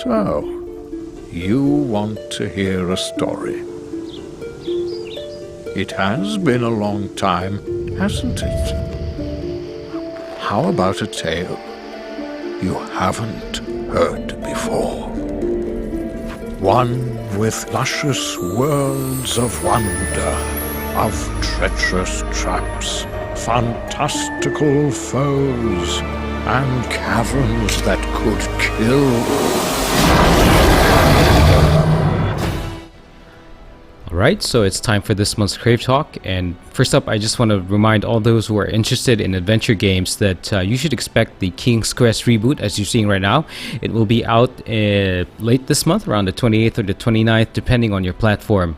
So, you want to hear a story. It has been a long time, hasn't it? How about a tale you haven't heard before? One with luscious worlds of wonder, of treacherous traps, fantastical foes, and caverns that could kill. Alright, so it's time for this month's Crave Talk, and first up I just want to remind all those who are interested in adventure games that you should expect the King's Quest reboot as you're seeing right now. It will be out late this month, around the 28th or the 29th, depending on your platform.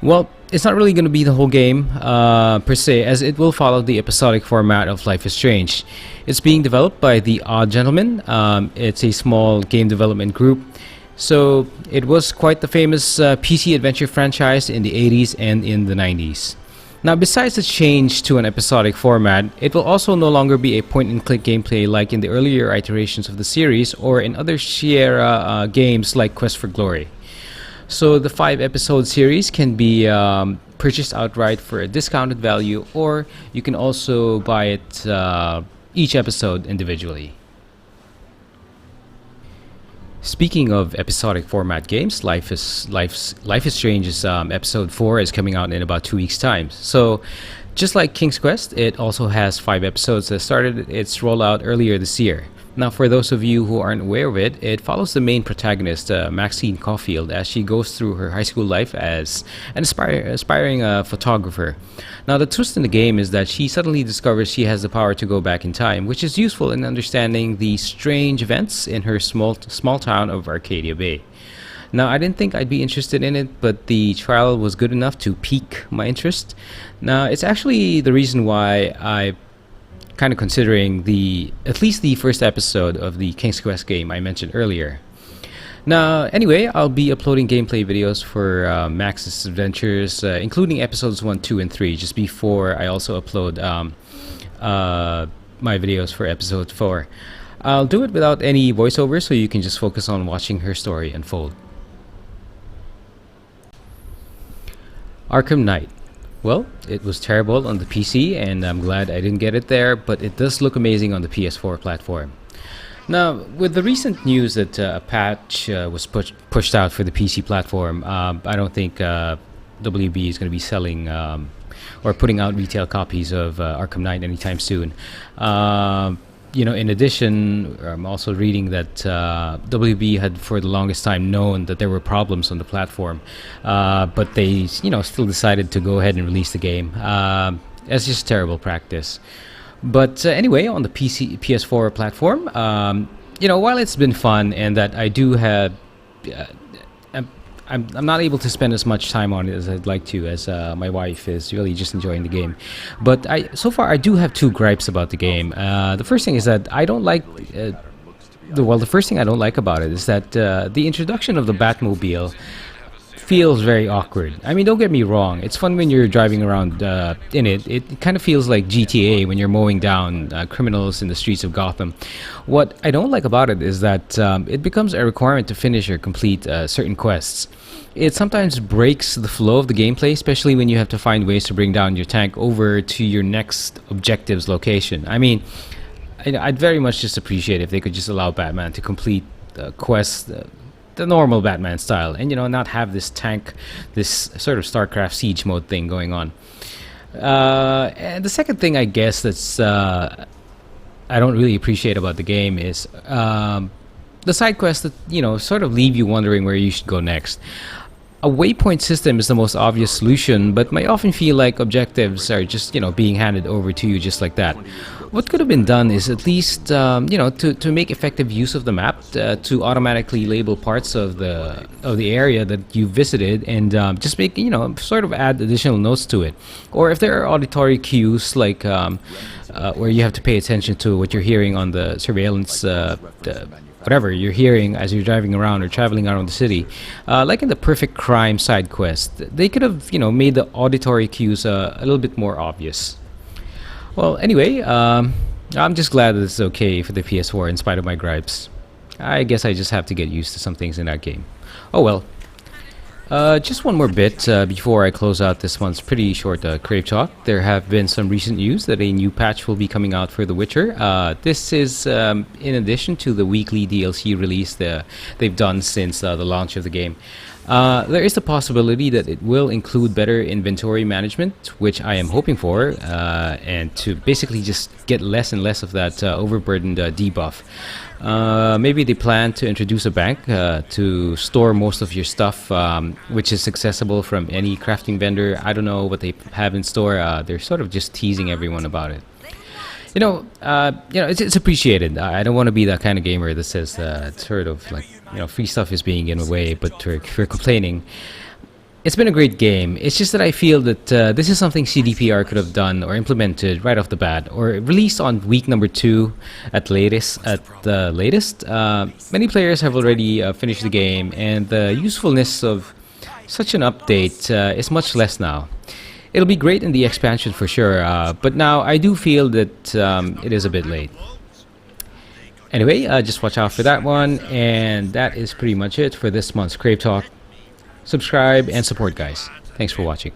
Well, it's not really going to be the whole game per se, as it will follow the episodic format of Life is Strange. It's being developed by the Odd Gentlemen. It's a small game development group. So it was quite the famous PC adventure franchise in the 80s and in the 90s. Now, besides the change to an episodic format, it will also no longer be a point-and-click gameplay like in the earlier iterations of the series or in other Sierra games like Quest for Glory. So the 5-episode series can be purchased outright for a discounted value, or you can also buy it each episode individually. Speaking of episodic format games, Life is Strange's episode 4 is coming out in about 2 weeks' time. So, just like King's Quest, it also has 5 episodes that started its rollout earlier this year. Now, for those of you who aren't aware of it, it follows the main protagonist, Maxine Caulfield, as she goes through her high school life as an aspiring photographer. Now, the twist in the game is that she suddenly discovers she has the power to go back in time, which is useful in understanding the strange events in her small town of Arcadia Bay. Now, I didn't think I'd be interested in it, but the trial was good enough to pique my interest. Now, it's actually the reason why I kind of considering at least the first episode of the King's Quest game I mentioned earlier. Now, anyway, I'll be uploading gameplay videos for Max's adventures, including episodes 1, 2, and 3, just before I also upload my videos for episode 4. I'll do it without any voiceover, so you can just focus on watching her story unfold. Arkham Knight. Well, it was terrible on the PC, and I'm glad I didn't get it there, but it does look amazing on the PS4 platform. Now, with the recent news that a patch was pushed out for the PC platform, I don't think WB is going to be selling or putting out retail copies of Arkham Knight anytime soon. In addition, I'm also reading that WB had for the longest time known that there were problems on the platform, but they, still decided to go ahead and release the game. It's just terrible practice. But anyway, on the PS4 platform, while it's been fun and that I do have, I'm not able to spend as much time on it as I'd like to, as my wife is really just enjoying the game. But so far I do have 2 gripes about the game. The first thing is that I don't like the first thing I don't like about it is that the introduction of the Batmobile feels very awkward. I mean, don't get me wrong, it's fun when you're driving around in it. It kind of feels like GTA when you're mowing down criminals in the streets of Gotham. What I don't like about it is that it becomes a requirement to finish or complete certain quests. It sometimes breaks the flow of the gameplay, especially when you have to find ways to bring down your tank over to your next objective's location. I mean, I'd very much just appreciate if they could just allow Batman to complete quests the normal Batman style, and not have this tank, this sort of StarCraft Siege mode thing going on. And the second thing I guess that's I don't really appreciate about the game is the side quests that sort of leave you wondering where you should go next. A waypoint system is the most obvious solution, but I often feel like objectives are just being handed over to you just like that. What could have been done is at least to make effective use of the map, to automatically label parts of the area that you visited, and just make sort of add additional notes to it. Or if there are auditory cues like where you have to pay attention to what you're hearing on the surveillance, whatever you're hearing as you're driving around or traveling around the city, like in the Perfect Crime side quest, they could have made the auditory cues a little bit more obvious. Well, anyway, I'm just glad that it's okay for the PS4 in spite of my gripes. I guess I just have to get used to some things in that game. Oh well. Just one more bit before I close out this month's pretty short Crave talk. There have been some recent news that a new patch will be coming out for The Witcher. This is in addition to the weekly DLC release they've done since the launch of the game. There is the possibility that it will include better inventory management, which I am hoping for, and to basically just get less and less of that overburdened debuff. Maybe they plan to introduce a bank to store most of your stuff, which is accessible from any crafting vendor. I don't know what they have in store. They're sort of just teasing everyone about it. It's appreciated. I don't want to be that kind of gamer that says it's sort of like, free stuff is being given away, but we're complaining. It's been a great game. It's just that I feel that this is something CDPR could have done or implemented right off the bat, or released on week number 2 at the latest. Many players have already finished the game, and the usefulness of such an update is much less now. It'll be great in the expansion for sure, but now I do feel that it is a bit late. Anyway, just watch out for that one, and that is pretty much it for this month's Crave Talk. Subscribe and support, guys. Thanks for watching.